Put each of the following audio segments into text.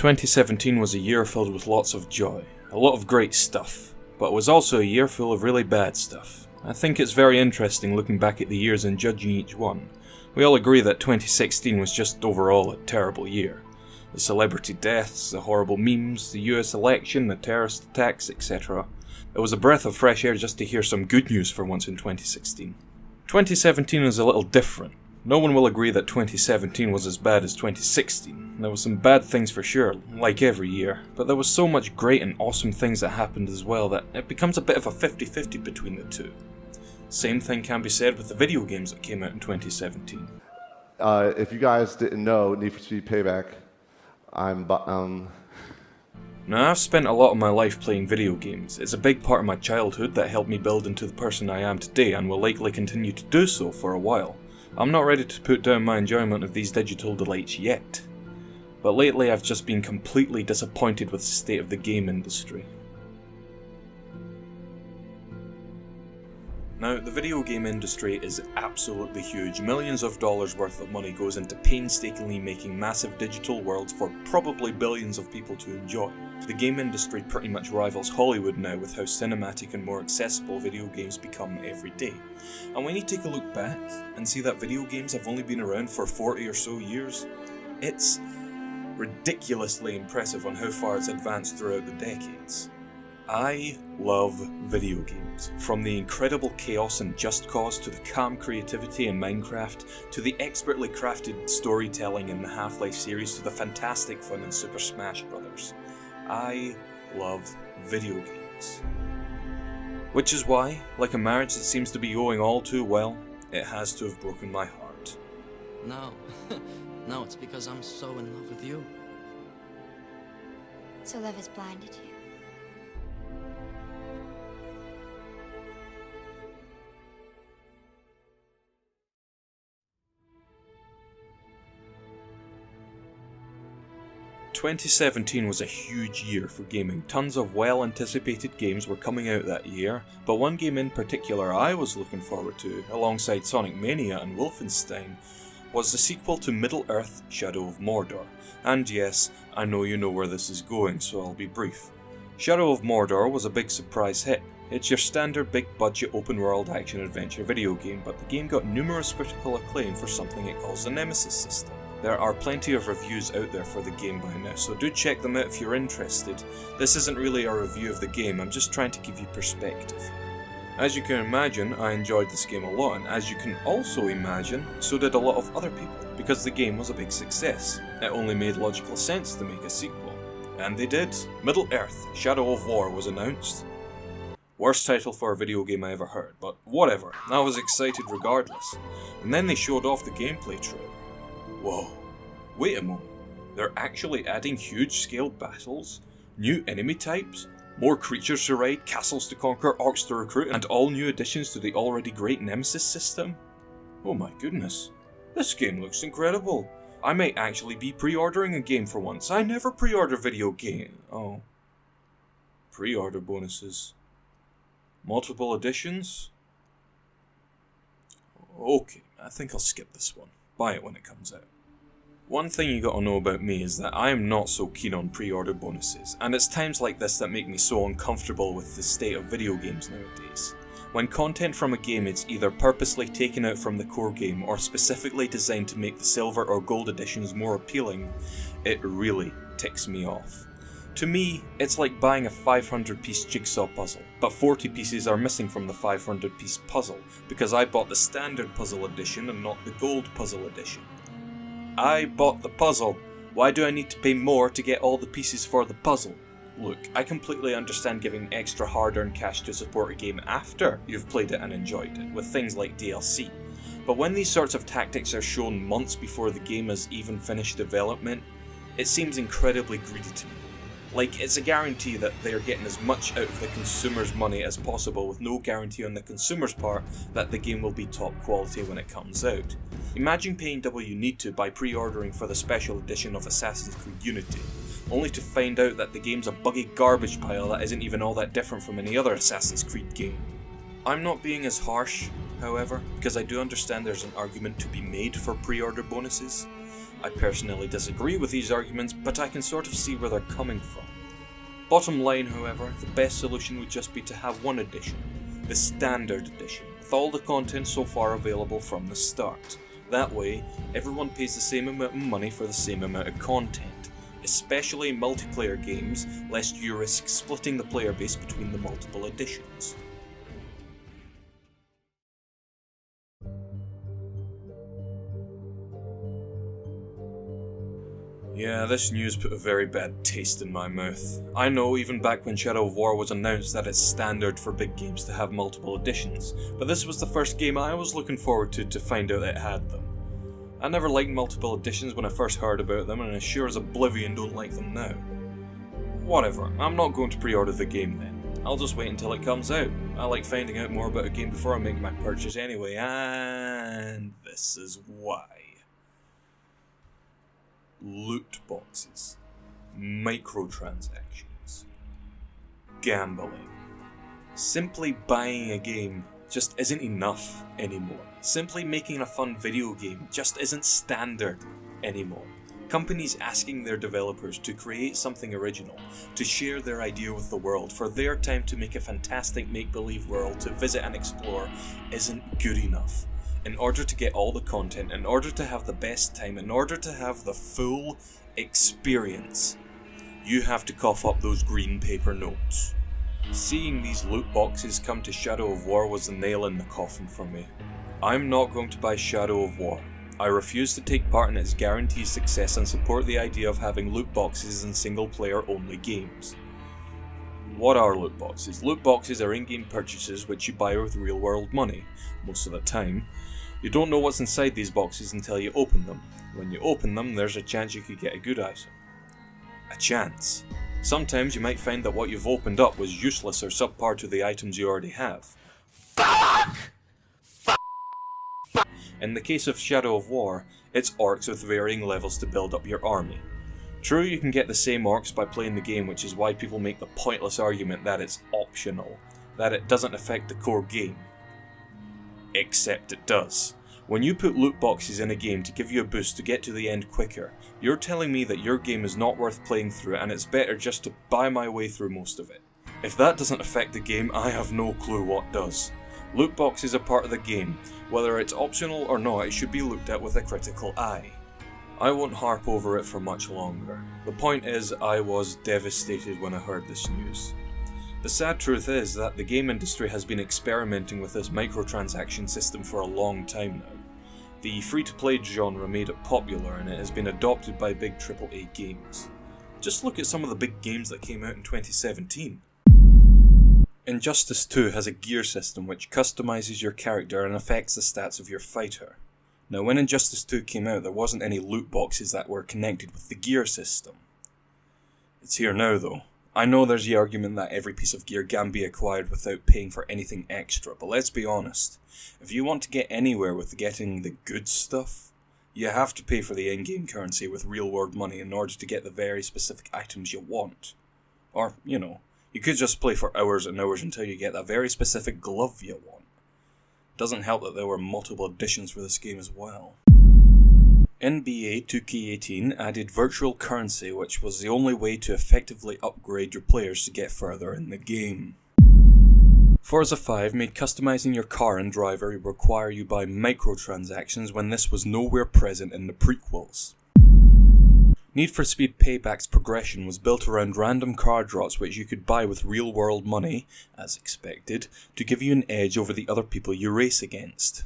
2017 was a year filled with lots of joy, a lot of great stuff, but it was also a year full of really bad stuff. I think it's very interesting looking back at the years and judging each one. We all agree that 2016 was just overall a terrible year. The celebrity deaths, the horrible memes, the US election, the terrorist attacks, etc. It was a breath of fresh air just to hear some good news for once in 2016. 2017 was a little different. No one will agree that 2017 was as bad as 2016. There were some bad things for sure, like every year, but there was so much great and awesome things that happened as well that it becomes a bit of a 50-50 between the two. Same thing can be said with the video games that came out in 2017. If you guys didn't know, Need for Speed Payback, Now, I've spent a lot of my life playing video games. It's a big part of my childhood that helped me build into the person I am today and will likely continue to do so for a while. I'm not ready to put down my enjoyment of these digital delights yet, but lately I've just been completely disappointed with the state of the game industry. Now, the video game industry is absolutely huge. Millions of dollars worth of money goes into painstakingly making massive digital worlds for probably billions of people to enjoy. The game industry pretty much rivals Hollywood now with how cinematic and more accessible video games become every day. And when you take a look back and see that video games have only been around for 40 or so years, it's ridiculously impressive on how far it's advanced throughout the decades. I love video games. From the incredible chaos in Just Cause to the calm creativity in Minecraft to the expertly crafted storytelling in the Half-Life series to the fantastic fun in Super Smash Bros. I love video games. Which is why, like a marriage that seems to be going all too well, it has to have broken my heart. No, no, it's because I'm so in love with you. So love has blinded you. Twenty 2017 was a huge year for gaming. Tons of well-anticipated games were coming out that year, but one game in particular I was looking forward to, alongside Sonic Mania and Wolfenstein, was the sequel to Middle-earth: Shadow of Mordor. And yes, I know you know where this is going, so I'll be brief. Shadow of Mordor was a big surprise hit. It's your standard big-budget open-world action-adventure video game, but the game got numerous critical acclaim for something it calls the Nemesis system. There are plenty of reviews out there for the game by now, so do check them out if you're interested. This isn't really a review of the game, I'm just trying to give you perspective. As you can imagine, I enjoyed this game a lot, and as you can also imagine, so did a lot of other people, because the game was a big success. It only made logical sense to make a sequel. And they did. Middle-earth: Shadow of War was announced. Worst title for a video game I ever heard, but whatever, I was excited regardless. And then they showed off the gameplay trailer. Whoa, wait a moment, they're actually adding huge-scale battles, new enemy types, more creatures to ride, castles to conquer, orcs to recruit, and all new additions to the already great Nemesis system? Oh my goodness, this game looks incredible. I might actually be pre-ordering a game for once. I never pre-order video game. Oh. Pre-order bonuses. Multiple editions? Okay, I think I'll skip this one. Buy it when it comes out. One thing you gotta know about me is that I am not so keen on pre-order bonuses, and it's times like this that make me so uncomfortable with the state of video games nowadays. When content from a game is either purposely taken out from the core game or specifically designed to make the silver or gold editions more appealing, it really ticks me off. To me, it's like buying a 500-piece jigsaw puzzle, but 40 pieces are missing from the 500-piece puzzle, because I bought the standard puzzle edition and not the gold puzzle edition. I bought the puzzle. Why do I need to pay more to get all the pieces for the puzzle? Look, I completely understand giving extra hard-earned cash to support a game after you've played it and enjoyed it, with things like DLC. But when these sorts of tactics are shown months before the game has even finished development, it seems incredibly greedy to me. Like, it's a guarantee that they're getting as much out of the consumer's money as possible, with no guarantee on the consumer's part that the game will be top quality when it comes out. Imagine paying double you need to by pre-ordering for the special edition of Assassin's Creed Unity, only to find out that the game's a buggy garbage pile that isn't even all that different from any other Assassin's Creed game. I'm not being as harsh, however, because I do understand there's an argument to be made for pre-order bonuses. I personally disagree with these arguments, but I can sort of see where they're coming from. Bottom line, however, the best solution would just be to have one edition, the Standard Edition, with all the content so far available from the start. That way, everyone pays the same amount of money for the same amount of content, especially in multiplayer games, lest you risk splitting the player base between the multiple editions. Yeah, this news put a very bad taste in my mouth. I know even back when Shadow of War was announced that it's standard for big games to have multiple editions, but this was the first game I was looking forward to find out it had them. I never liked multiple editions when I first heard about them, and as sure as Oblivion don't like them now. Whatever, I'm not going to pre-order the game then. I'll just wait until it comes out. I like finding out more about a game before I make my purchase anyway, and this is why. Loot boxes, microtransactions, gambling. Simply buying a game just isn't enough anymore. Simply making a fun video game just isn't standard anymore. Companies asking their developers to create something original, to share their idea with the world, for their time to make a fantastic make-believe world to visit and explore isn't good enough. In order to get all the content, in order to have the best time, in order to have the full experience, you have to cough up those green paper notes. Seeing these loot boxes come to Shadow of War was the nail in the coffin for me. I'm not going to buy Shadow of War. I refuse to take part in its guaranteed success and support the idea of having loot boxes in single-player only games. What are loot boxes? Loot boxes are in-game purchases which you buy with real-world money, most of the time. You don't know what's inside these boxes until you open them. When you open them, there's a chance you could get a good item. A chance. Sometimes you might find that what you've opened up was useless or subpar to the items you already have. Fuck! In the case of Shadow of War, it's orcs with varying levels to build up your army. True, you can get the same orcs by playing the game, which is why people make the pointless argument that it's optional, that it doesn't affect the core game. Except it does. When you put loot boxes in a game to give you a boost to get to the end quicker, you're telling me that your game is not worth playing through and it's better just to buy my way through most of it. If that doesn't affect the game, I have no clue what does. Loot boxes are part of the game. Whether it's optional or not, it should be looked at with a critical eye. I won't harp over it for much longer. The point is, I was devastated when I heard this news. The sad truth is that the game industry has been experimenting with this microtransaction system for a long time now. The free-to-play genre made it popular and it has been adopted by big AAA games. Just look at some of the big games that came out in 2017. Injustice 2 has a gear system which customizes your character and affects the stats of your fighter. Now when Injustice 2 came out, there wasn't any loot boxes that were connected with the gear system. It's here now though. I know there's the argument that every piece of gear can be acquired without paying for anything extra, but let's be honest. If you want to get anywhere with getting the good stuff, you have to pay for the in-game currency with real-world money in order to get the very specific items you want. Or, you could just play for hours and hours until you get that very specific glove you want. Doesn't help that there were multiple editions for this game as well. NBA 2K18 added virtual currency, which was the only way to effectively upgrade your players to get further in the game. Forza 5 made customizing your car and driver require you buy microtransactions when this was nowhere present in the prequels. Need for Speed Payback's progression was built around random car drops which you could buy with real-world money, as expected, to give you an edge over the other people you race against.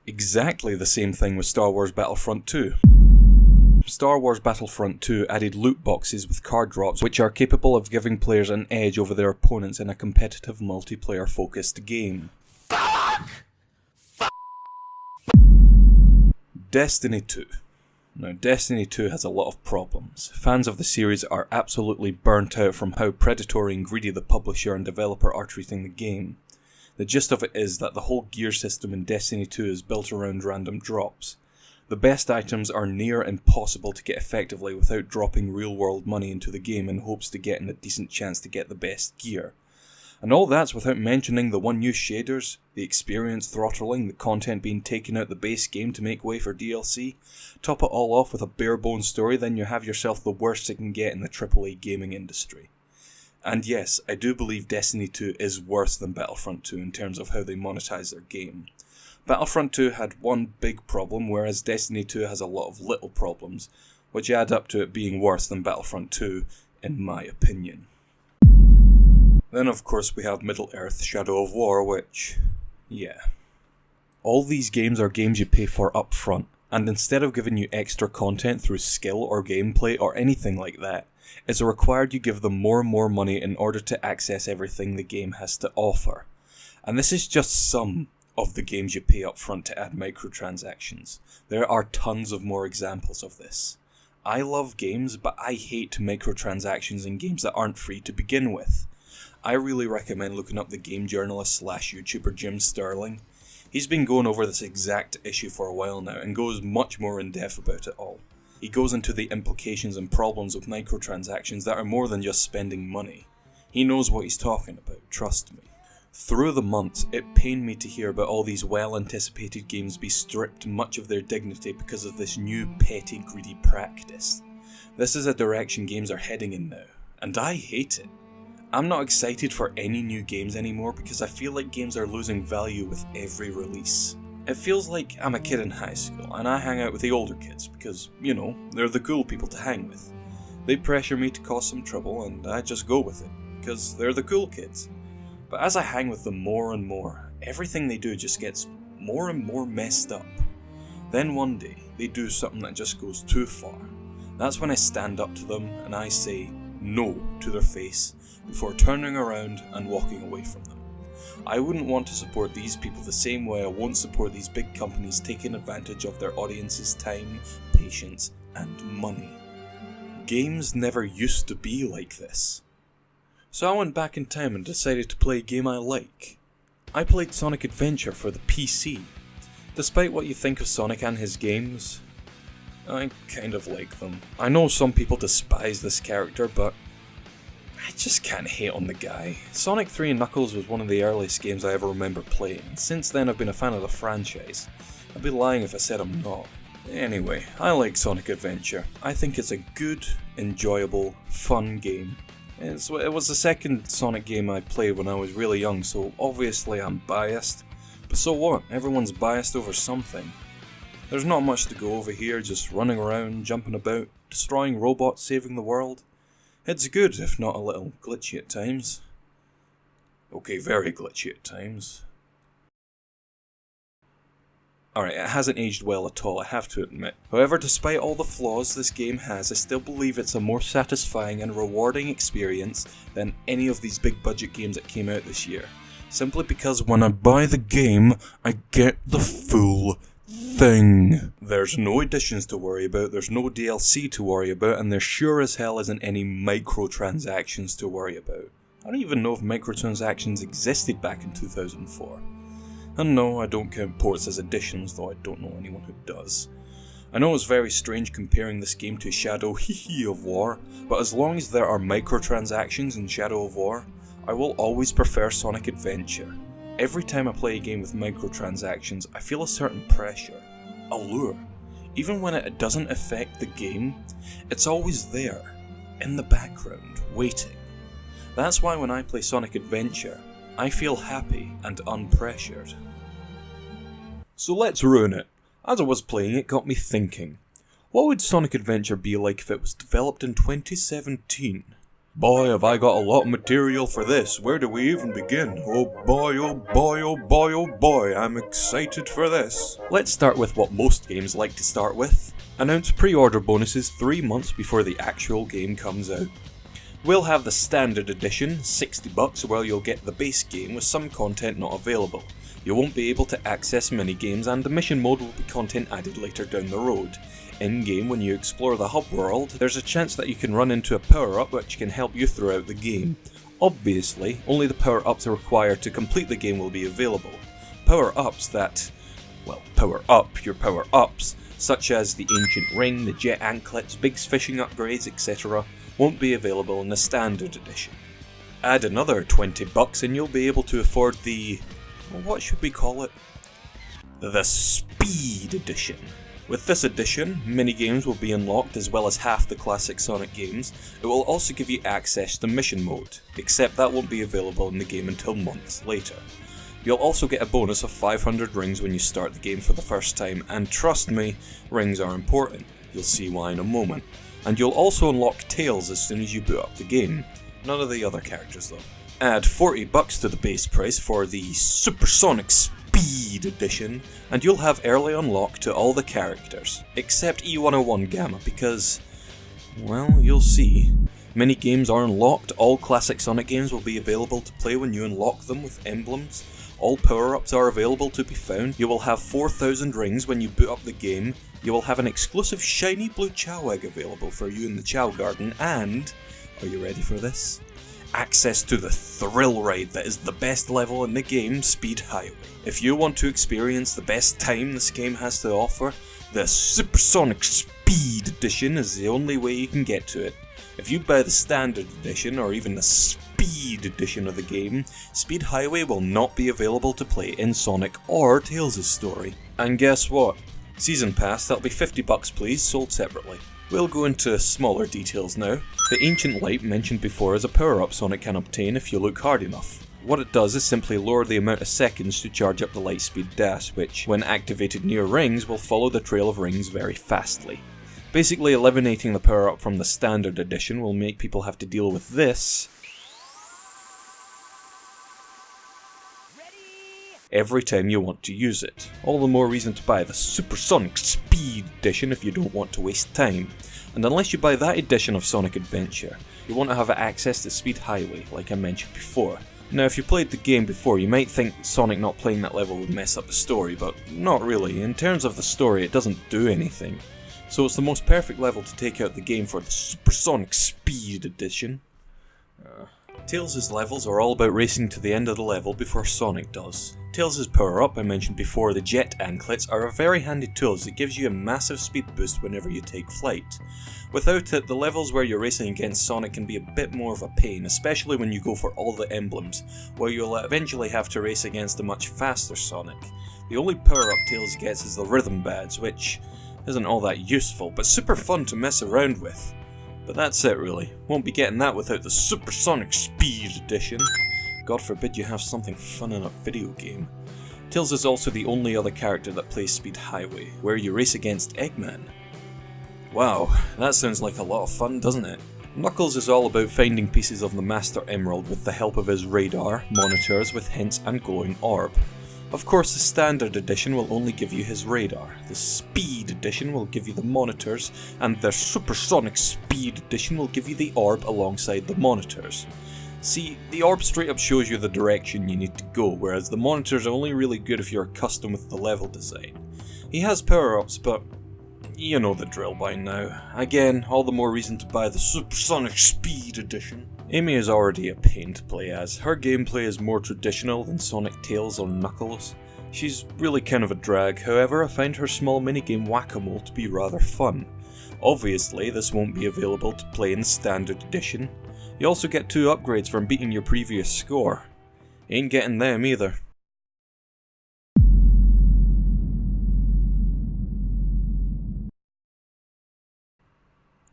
Exactly the same thing with Star Wars Battlefront 2. Star Wars Battlefront 2 added loot boxes with card drops which are capable of giving players an edge over their opponents in a competitive multiplayer-focused game. Destiny 2. Now, Destiny 2 has a lot of problems. Fans of the series are absolutely burnt out from how predatory and greedy the publisher and developer are treating the game. The gist of it is that the whole gear system in Destiny 2 is built around random drops. The best items are near impossible to get effectively without dropping real-world money into the game in hopes to get a decent chance to get the best gear. And all that's without mentioning the unused shaders, the experience throttling, the content being taken out the base game to make way for DLC. Top it all off with a bare-bones story, then you have yourself the worst it can get in the AAA gaming industry. And yes, I do believe Destiny 2 is worse than Battlefront 2 in terms of how they monetize their game. Battlefront 2 had one big problem, whereas Destiny 2 has a lot of little problems, which add up to it being worse than Battlefront 2, in my opinion. Then of course we have Middle-earth Shadow of War, which, yeah. All these games are games you pay for up front, and instead of giving you extra content through skill or gameplay or anything like that, it's required you give them more and more money in order to access everything the game has to offer. And this is just some of the games you pay up front to add microtransactions. There are tons of more examples of this. I love games, but I hate microtransactions in games that aren't free to begin with. I really recommend looking up the game journalist / YouTuber Jim Sterling. He's been going over this exact issue for a while now and goes much more in depth about it all. He goes into the implications and problems with microtransactions that are more than just spending money. He knows what he's talking about, trust me. Through the months, it pained me to hear about all these well-anticipated games be stripped much of their dignity because of this new petty greedy practice. This is a direction games are heading in now, and I hate it. I'm not excited for any new games anymore because I feel like games are losing value with every release. It feels like I'm a kid in high school and I hang out with the older kids because, you know, they're the cool people to hang with. They pressure me to cause some trouble and I just go with it because they're the cool kids. But as I hang with them more and more, everything they do just gets more and more messed up. Then one day, they do something that just goes too far. That's when I stand up to them and I say no to their face before turning around and walking away from them. I wouldn't want to support these people the same way I won't support these big companies taking advantage of their audience's time, patience, and money. Games never used to be like this. So I went back in time and decided to play a game I like. I played Sonic Adventure for the PC. Despite what you think of Sonic and his games, I kind of like them. I know some people despise this character, but I just can't hate on the guy. Sonic 3 and Knuckles was one of the earliest games I ever remember playing, and since then I've been a fan of the franchise. I'd be lying if I said I'm not. Anyway, I like Sonic Adventure. I think it's a good, enjoyable, fun game. It was the second Sonic game I played when I was really young, so obviously I'm biased. But so what? Everyone's biased over something. There's not much to go over here, just running around, jumping about, destroying robots, saving the world. It's good, if not a little glitchy at times. Okay, very glitchy at times. Alright, it hasn't aged well at all, I have to admit. However, despite all the flaws this game has, I still believe it's a more satisfying and rewarding experience than any of these big budget games that came out this year. Simply because when I buy the game, I get the full thing. There's no additions to worry about, there's no DLC to worry about, and there sure as hell isn't any microtransactions to worry about. I don't even know if microtransactions existed back in 2004. And no, I don't count ports as additions, though I don't know anyone who does. I know it's very strange comparing this game to Shadow of War, but as long as there are microtransactions in Shadow of War, I will always prefer Sonic Adventure. Every time I play a game with microtransactions, I feel a certain pressure, a lure. Even when it doesn't affect the game, it's always there, in the background, waiting. That's why when I play Sonic Adventure, I feel happy and unpressured. So let's ruin it. As I was playing, it got me thinking. What would Sonic Adventure be like if it was developed in 2017? Boy, have I got a lot of material for this. Where do we even begin? Oh boy, oh boy, oh boy, oh boy, I'm excited for this. Let's start with what most games like to start with. Announce pre-order bonuses 3 months before the actual game comes out. We'll have the standard edition, $60, where you'll get the base game with some content not available. You won't be able to access mini-games and the mission mode will be content added later down the road. In-game, when you explore the hub world, there's a chance that you can run into a power-up which can help you throughout the game. Obviously, only the power-ups required to complete the game will be available. Power-ups that, well, power up your power-ups, such as the Ancient Ring, the Jet Anklets, Big's fishing upgrades, etc., won't be available in the Standard Edition. Add another $20 and you'll be able to afford the... what should we call it? The Speed Edition. With this edition, mini-games will be unlocked as well as half the classic Sonic games. It will also give you access to mission mode, except that won't be available in the game until months later. You'll also get a bonus of 500 rings when you start the game for the first time, and trust me, rings are important. You'll see why in a moment. And you'll also unlock Tails as soon as you boot up the game. None of the other characters though. Add $40 to the base price for the Supersonic Speed Edition, and you'll have early unlock to all the characters, except E101 Gamma because, well, you'll see. Many games are unlocked, all classic Sonic games will be available to play when you unlock them with emblems. All power-ups are available to be found. You will have 4,000 rings when you boot up the game. You will have an exclusive shiny blue Chow Egg available for you in the Chow Garden, and, are you ready for this? Access to the thrill ride that is the best level in the game, Speed Highway. If you want to experience the best time this game has to offer, the Supersonic Speed Edition is the only way you can get to it. If you buy the Standard Edition or even the Speed Edition of the game, Speed Highway will not be available to play in Sonic or Tails' story. And guess what? Season Pass, that'll be $50 please, sold separately. We'll go into smaller details now. The Ancient Light mentioned before is a power-up Sonic can obtain if you look hard enough. What it does is simply lower the amount of seconds to charge up the Lightspeed Dash, which, when activated near rings, will follow the trail of rings very fastly. Basically, eliminating the power-up from the Standard Edition will make people have to deal with this every time you want to use it. All the more reason to buy the Supersonic Speed Edition if you don't want to waste time. And unless you buy that edition of Sonic Adventure, you want to have access to Speed Highway, like I mentioned before. Now, if you played the game before, you might think Sonic not playing that level would mess up the story, but not really. In terms of the story, it doesn't do anything. So it's the most perfect level to take out the game for the Supersonic Speed Edition. Tails' levels are all about racing to the end of the level before Sonic does. Tails' power-up, I mentioned before, the Jet Anklets, are a very handy tool as it gives you a massive speed boost whenever you take flight. Without it, the levels where you're racing against Sonic can be a bit more of a pain, especially when you go for all the emblems, where you'll eventually have to race against a much faster Sonic. The only power-up Tails gets is the Rhythm Badge, which isn't all that useful, but super fun to mess around with. But that's it really. Won't be getting that without the Supersonic Speed Edition. God forbid you have something fun in a video game. Tails is also the only other character that plays Speed Highway, where you race against Eggman. Wow, that sounds like a lot of fun, doesn't it? Knuckles is all about finding pieces of the Master Emerald with the help of his radar, monitors with hints and glowing orb. Of course, the Standard Edition will only give you his radar, the Speed Edition will give you the monitors, and the Supersonic Speed Edition will give you the orb alongside the monitors. See, the orb straight up shows you the direction you need to go, whereas the monitors are only really good if you're accustomed with the level design. He has power-ups, but you know the drill by now. Again, all the more reason to buy the Supersonic Speed Edition. Amy is already a pain to play as. Her gameplay is more traditional than Sonic, Tails or Knuckles. She's really kind of a drag, however I find her small minigame Whack-A-Mole to be rather fun. Obviously, this won't be available to play in the Standard Edition. You also get 2 upgrades from beating your previous score. Ain't getting them either.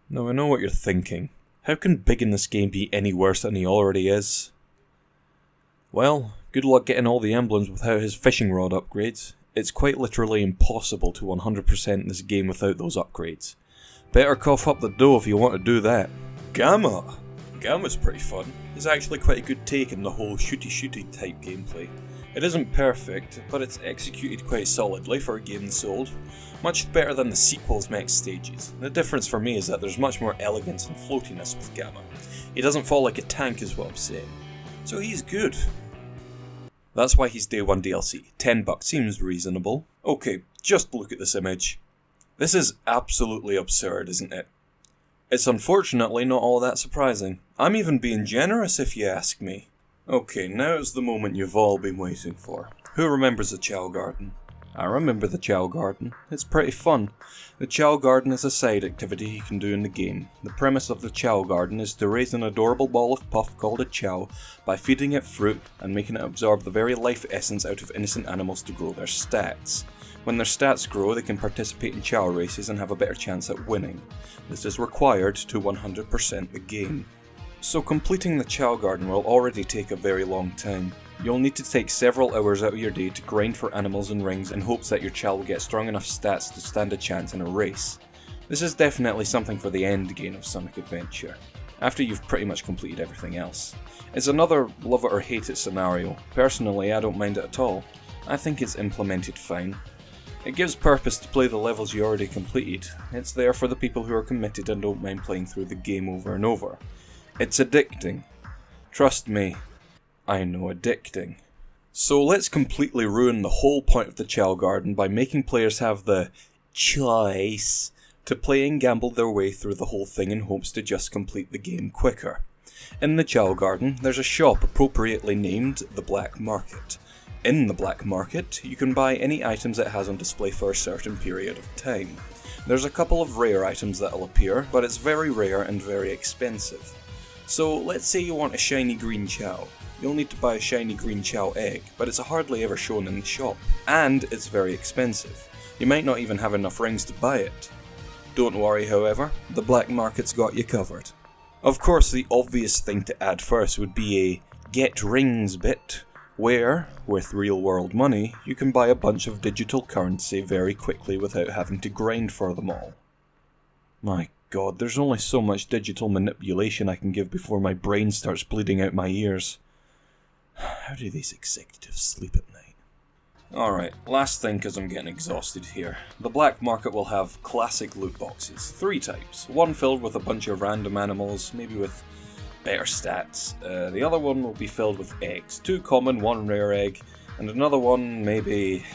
Now I know what you're thinking. How can Big in this game be any worse than he already is? Well, good luck getting all the emblems without his fishing rod upgrades. It's quite literally impossible to 100% this game without those upgrades. Better cough up the dough if you want to do that. Gamma! Gamma's pretty fun. It's actually quite a good take in the whole shooty type gameplay. It isn't perfect, but it's executed quite solidly for a game that's old. Much better than the sequel's mech stages. The difference for me is that there's much more elegance and floatiness with Gamma. He doesn't fall like a tank is what I'm saying. So he's good. That's why he's day 1 DLC. $10 seems reasonable. Okay, just look at this image. This is absolutely absurd, isn't it? It's unfortunately not all that surprising. I'm even being generous if you ask me. Okay, now's the moment you've all been waiting for. Who remembers the Chow Garden? I remember the Chow Garden. It's pretty fun. The Chow Garden is a side activity you can do in the game. The premise of the Chow Garden is to raise an adorable ball of puff called a chow by feeding it fruit and making it absorb the very life essence out of innocent animals to grow their stats. When their stats grow, they can participate in chow races and have a better chance at winning. This is required to 100% the game. So completing the Chow Garden will already take a very long time. You'll need to take several hours out of your day to grind for animals and rings in hopes that your chow will get strong enough stats to stand a chance in a race. This is definitely something for the end game of Sonic Adventure, after you've pretty much completed everything else. It's another love it or hate it scenario. Personally, I don't mind it at all. I think it's implemented fine. It gives purpose to play the levels you already completed. It's there for the people who are committed and don't mind playing through the game over and over. It's addicting. Trust me, I know addicting. So let's completely ruin the whole point of the Chow Garden by making players have the choice to play and gamble their way through the whole thing in hopes to just complete the game quicker. In the Chow Garden, there's a shop appropriately named the Black Market. In the Black Market, you can buy any items it has on display for a certain period of time. There's a couple of rare items that'll appear, but it's very rare and very expensive. So let's say you want a shiny green chow. You'll need to buy a shiny green chow egg, but it's hardly ever shown in the shop. And it's very expensive. You might not even have enough rings to buy it. Don't worry, however, the Black Market's got you covered. Of course, the obvious thing to add first would be a get rings bit, where, with real-world money, you can buy a bunch of digital currency very quickly without having to grind for them all. My god, there's only so much digital manipulation I can give before my brain starts bleeding out my ears. How do these executives sleep at night? Alright, last thing because I'm getting exhausted here. The Black Market will have classic loot boxes. 3 types. One filled with a bunch of random animals, maybe with better stats. The other one will be filled with eggs. 2 common, 1 rare egg, and another one maybe...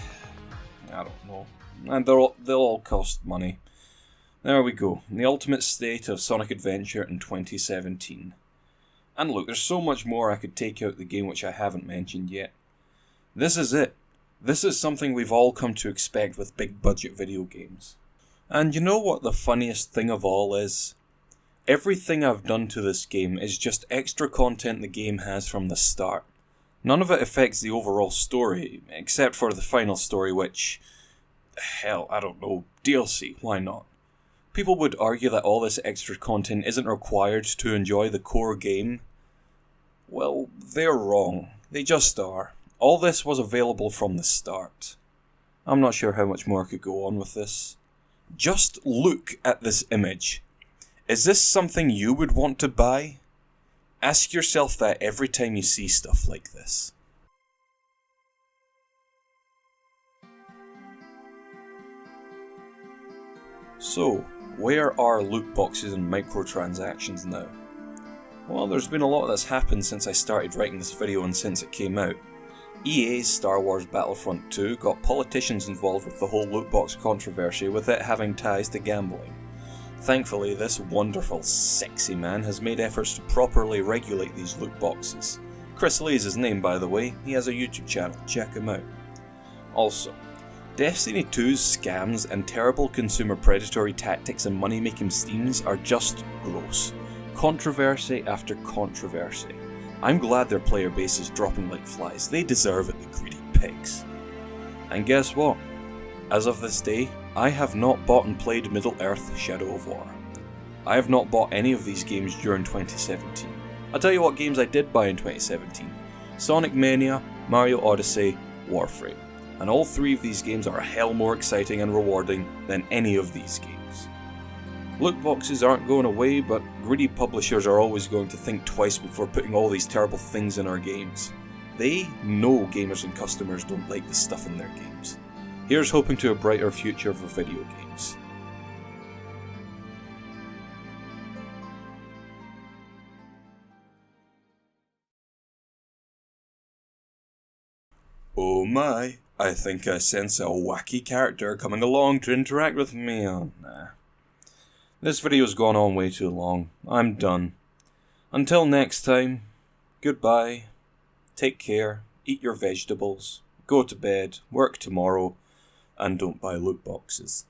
I don't know. And they'll all cost money. There we go. The ultimate state of Sonic Adventure in 2017. And look, there's so much more I could take out the game which I haven't mentioned yet. This is it. This is something we've all come to expect with big budget video games. And you know what the funniest thing of all is? Everything I've done to this game is just extra content the game has from the start. None of it affects the overall story, except for the final story which... hell, I don't know, DLC, why not? People would argue that all this extra content isn't required to enjoy the core game. Well, they're wrong. They just are. All this was available from the start. I'm not sure how much more I could go on with this. Just look at this image. Is this something you would want to buy? Ask yourself that every time you see stuff like this. So, where are loot boxes and microtransactions now? Well, there's been a lot that's happened since I started writing this video and since it came out. EA's Star Wars Battlefront 2 got politicians involved with the whole loot box controversy, with it having ties to gambling. Thankfully, this wonderful, sexy man has made efforts to properly regulate these loot boxes. Chris Lee is his name, by the way. He has a YouTube channel. Check him out. Also, Destiny 2's scams and terrible consumer predatory tactics and money-making schemes are just gross. Controversy after controversy. I'm glad their player base is dropping like flies. They deserve it, the greedy pigs. And guess what? As of this day, I have not bought and played Middle-earth: Shadow of War. I have not bought any of these games during 2017. I'll tell you what games I did buy in 2017. Sonic Mania, Mario Odyssey, Warframe. And all 3 of these games are a hell more exciting and rewarding than any of these games. Loot boxes aren't going away, but greedy publishers are always going to think twice before putting all these terrible things in our games. They know gamers and customers don't like this stuff in their games. Here's hoping to a brighter future for video games. Oh my, I think I sense a wacky character coming along to interact with me. Oh, nah. This video's gone on way too long. I'm done. Until next time, goodbye, take care, eat your vegetables, go to bed, work tomorrow, And don't buy loot boxes.